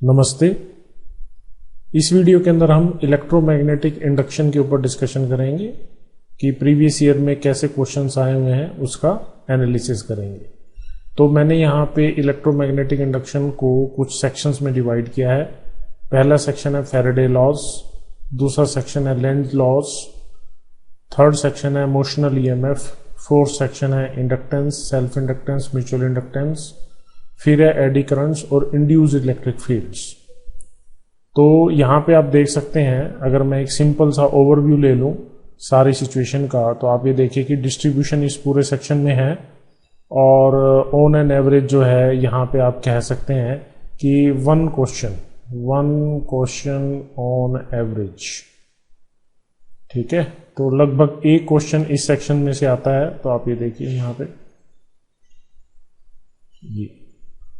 नमस्ते। इस वीडियो के अंदर हम इलेक्ट्रोमैग्नेटिक इंडक्शन के ऊपर डिस्कशन करेंगे कि प्रीवियस ईयर में कैसे क्वेश्चंस आए हुए हैं, उसका एनालिसिस करेंगे। तो मैंने यहाँ पे इलेक्ट्रोमैग्नेटिक इंडक्शन को कुछ सेक्शंस में डिवाइड किया है। पहला सेक्शन है फैराडे लॉज, दूसरा सेक्शन है लेंज लॉज, थर्ड सेक्शन है मोशनल ईएमएफ, फोर्थ सेक्शन है inductance, self inductance, mutual inductance, फिर है एडी करंट्स और इंड्यूस्ड इलेक्ट्रिक फील्ड्स। तो यहाँ पे आप देख सकते हैं, अगर मैं एक सिंपल सा ओवरव्यू ले लूँ सारी सिचुएशन का, तो आप ये देखिए कि डिस्ट्रीब्यूशन इस पूरे सेक्शन में है और ऑन एन एवरेज जो है यहाँ पे आप कह सकते हैं कि वन क्वेश्चन ऑन एवरेज। ठीक है, तो लगभग एक क्वेश्चन इस सेक्शन में से आता है। तो आप ये देखिए यहाँ पे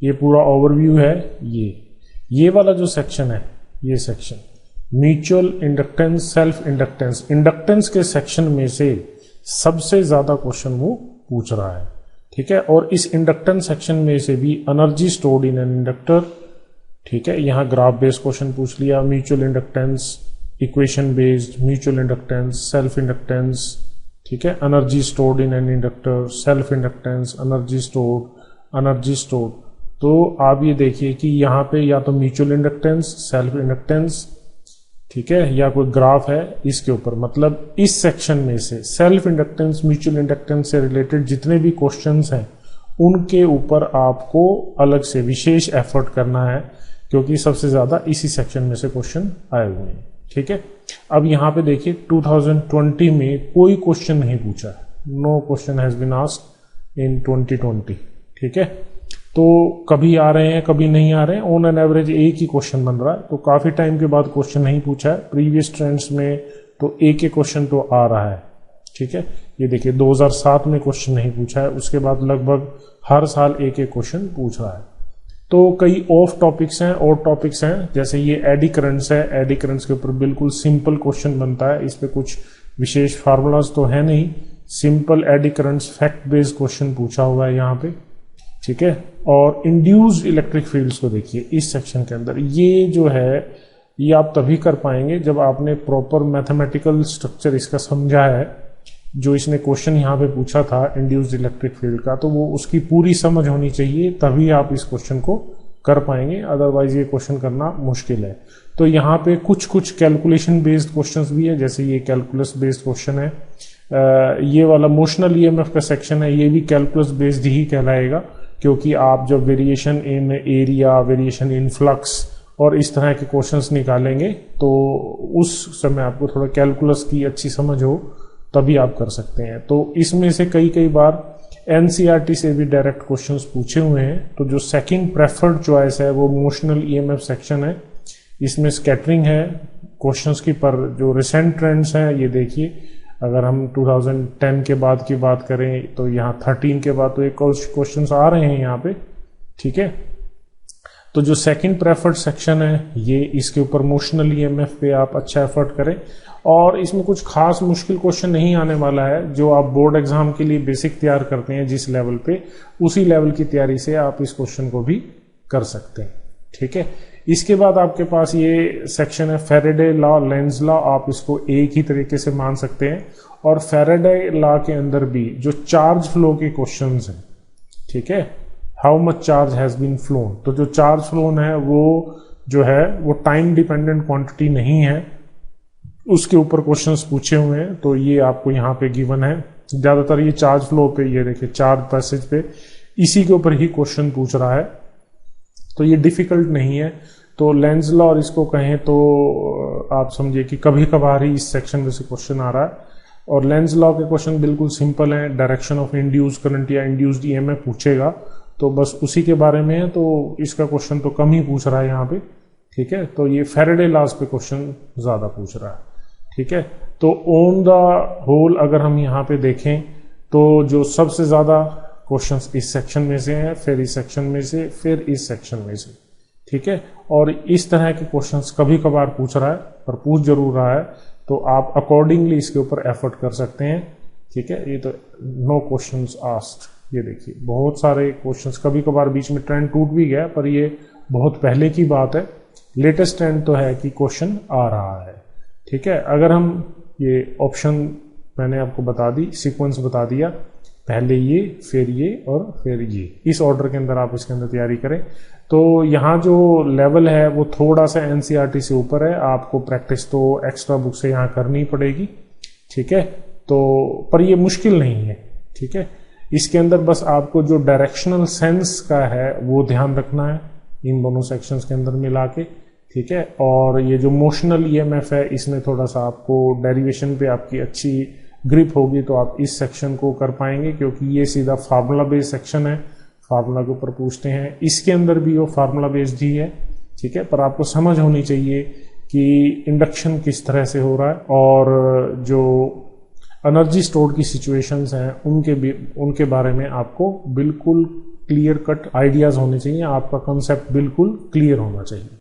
ये पूरा ओवरव्यू है। ये वाला जो सेक्शन है, ये section mutual inductance, self inductance, inductance के सेक्शन में से सबसे ज्यादा क्वेश्चन वो पूछ रहा है। ठीक है, और इस इंडक्टेंस सेक्शन में से भी energy stored in an inductor. ठीक है, यहां ग्राफ बेस्ड क्वेश्चन पूछ लिया, mutual inductance, equation based, mutual inductance, self inductance. ठीक है, energy stored in an inductor, self inductance, energy stored. तो आप ये देखिए कि यहाँ पे या तो म्यूचुअल इंडक्टेंस, सेल्फ इंडक्टेंस, ठीक है, या कोई ग्राफ है इसके ऊपर। मतलब इस सेक्शन में से सेल्फ इंडक्टेंस, म्यूचुअल इंडक्टेंस से रिलेटेड जितने भी क्वेश्चंस हैं उनके ऊपर आपको अलग से विशेष एफर्ट करना है, क्योंकि सबसे ज्यादा इसी सेक्शन में से क्वेश्चन आए हुए हैं। ठीक है, अब यहाँ पे देखिए 2020 में कोई क्वेश्चन नहीं पूछा, no question has been asked in 2020। ठीक है, तो कभी आ रहे हैं कभी नहीं आ रहे हैं, ऑन एन एवरेज एक ही क्वेश्चन बन रहा है। तो काफी टाइम के बाद क्वेश्चन नहीं पूछा है। प्रीवियस ट्रेंड्स में तो एक ही क्वेश्चन तो आ रहा है। ठीक है, ये देखिए 2007 में क्वेश्चन नहीं पूछा है, उसके बाद लगभग हर साल एक एक क्वेश्चन पूछ रहा है। तो कई ऑफ टॉपिक्स हैं और टॉपिक्स हैं, जैसे ये एडी करंट्स है। एडी करंट्स के ऊपर बिल्कुल सिंपल क्वेश्चन बनता है, इस पे कुछ विशेष फार्मूलाज तो है नहीं, simple eddy currents fact based question पूछा हुआ है यहाँ पे। ठीक है, और इंड्यूस्ड इलेक्ट्रिक फील्ड्स को देखिए इस सेक्शन के अंदर। ये जो है ये आप तभी कर पाएंगे जब आपने प्रॉपर मैथमेटिकल स्ट्रक्चर इसका समझा है। जो इसने क्वेश्चन यहाँ पे पूछा था इंड्यूस्ड इलेक्ट्रिक फील्ड का, तो वो उसकी पूरी समझ होनी चाहिए, तभी आप इस क्वेश्चन को कर पाएंगे, अदरवाइज ये क्वेश्चन करना मुश्किल है। तो यहाँ पे कुछ कैलकुलेशन बेस्ड क्वेश्चन भी है, जैसे ये कैलकुलस बेस्ड क्वेश्चन है। ये वाला मोशनल ईएमएफ का सेक्शन है, ये भी कैलकुलस बेस्ड ही कहलाएगा, क्योंकि आप जब variation in area, variation in flux और इस तरह के क्वेश्चंस निकालेंगे तो उस समय आपको थोड़ा कैलकुलस की अच्छी समझ हो, तभी आप कर सकते हैं। तो इसमें से कई बार एनसीईआरटी से भी डायरेक्ट क्वेश्चंस पूछे हुए हैं। तो जो सेकंड प्रेफर्ड चॉइस है वो मोशनल ईएमएफ सेक्शन है। इसमें स्कैटरिंग है क्वेश्चंस की, पर जो रिसेंट ट्रेंड्स हैं ये देखिए, अगर हम 2010 के बाद की बात करें तो यहाँ 13 के बाद तो एक क्वेश्चंस आ रहे हैं यहाँ पे। ठीक है, तो जो सेकंड प्रेफर्ड सेक्शन है ये, इसके ऊपर मोशनल ईएमएफ पे आप अच्छा एफर्ट करें, और इसमें कुछ खास मुश्किल क्वेश्चन नहीं आने वाला है। जो आप बोर्ड एग्जाम के लिए बेसिक तैयार करते हैं जिस लेवल पे, उसी लेवल की तैयारी से आप इस क्वेश्चन को भी कर सकते हैं। ठीक है, इसके बाद आपके पास ये सेक्शन है फैराडे लॉ, लेंज लॉ। आप इसको एक ही तरीके से मान सकते हैं। और फैराडे लॉ के अंदर भी जो चार्ज फ्लो के क्वेश्चंस हैं, ठीक है, how much charge has been flown, तो जो चार्ज फ्लोन है वो जो है वो टाइम डिपेंडेंट क्वांटिटी नहीं है, उसके ऊपर क्वेश्चंस पूछे हुए हैं। तो ये आपको यहाँ पे गिवन है। ज्यादातर ये चार्ज फ्लो पे, ये देखिए चार्ज पैसेज पे, इसी के ऊपर ही क्वेश्चन पूछ रहा है, तो ये डिफिकल्ट नहीं है। तो लेंज लॉ और इसको कहें तो आप समझिए कि कभी कभार ही इस सेक्शन में से क्वेश्चन आ रहा है। और लेंज लॉ के क्वेश्चन बिल्कुल सिंपल है, डायरेक्शन ऑफ इंड्यूस्ड करंट या इंड्यूस्ड ईएमएफ पूछेगा, तो बस उसी के बारे में है। तो इसका क्वेश्चन तो कम ही पूछ रहा है यहाँ पे। ठीक है, तो ये फैराडे लॉज पे क्वेश्चन ज्यादा पूछ रहा है। ठीक है, तो ऑन द होल अगर हम यहाँ पे देखें तो जो सबसे ज्यादा क्वेश्चंस इस सेक्शन में से हैं, फिर इस सेक्शन में से, फिर इस सेक्शन में से। ठीक है, और इस तरह के क्वेश्चंस कभी कभार पूछ रहा है, पर पूछ जरूर रहा है, तो आप अकॉर्डिंगली इसके ऊपर एफर्ट कर सकते हैं। ठीक है, ये तो नो क्वेश्चंस आस्क्ड, ये देखिए बहुत सारे क्वेश्चंस, कभी कभार बीच में ट्रेंड टूट भी गया, पर ये बहुत पहले की बात है, लेटेस्ट ट्रेंड तो है कि क्वेश्चन आ रहा है। ठीक है, अगर हम ये ऑप्शन मैंने आपको बता दी, सीक्वेंस बता दिया, पहले ये और फिर ये, इस ऑर्डर के अंदर आप इसके अंदर तैयारी करें। तो यहाँ जो लेवल है वो थोड़ा सा एनसीईआरटी से ऊपर है, आपको प्रैक्टिस तो एक्स्ट्रा बुक से यहाँ करनी पड़ेगी। ठीक है, तो पर ये मुश्किल नहीं है। ठीक है, इसके अंदर बस आपको जो डायरेक्शनल सेंस का है वो ध्यान रखना है इन दोनों सेक्शंस के अंदर मिला के। ठीक है, और ये जो मोशनल ईएमएफ है इसमें थोड़ा सा आपको डेरिवेशन पे आपकी अच्छी ग्रिप होगी तो आप इस सेक्शन को कर पाएंगे, क्योंकि ये सीधा फार्मूला बेस्ड सेक्शन है, फार्मूला के ऊपर पूछते हैं। इसके अंदर भी वो फार्मूला बेस्ड ही है। ठीक है, पर आपको समझ होनी चाहिए कि इंडक्शन किस तरह से हो रहा है और जो एनर्जी स्टोर की सिचुएशंस हैं उनके बारे में आपको बिल्कुल क्लियर कट आइडियाज होने चाहिए, आपका कंसेप्ट बिल्कुल क्लियर होना चाहिए।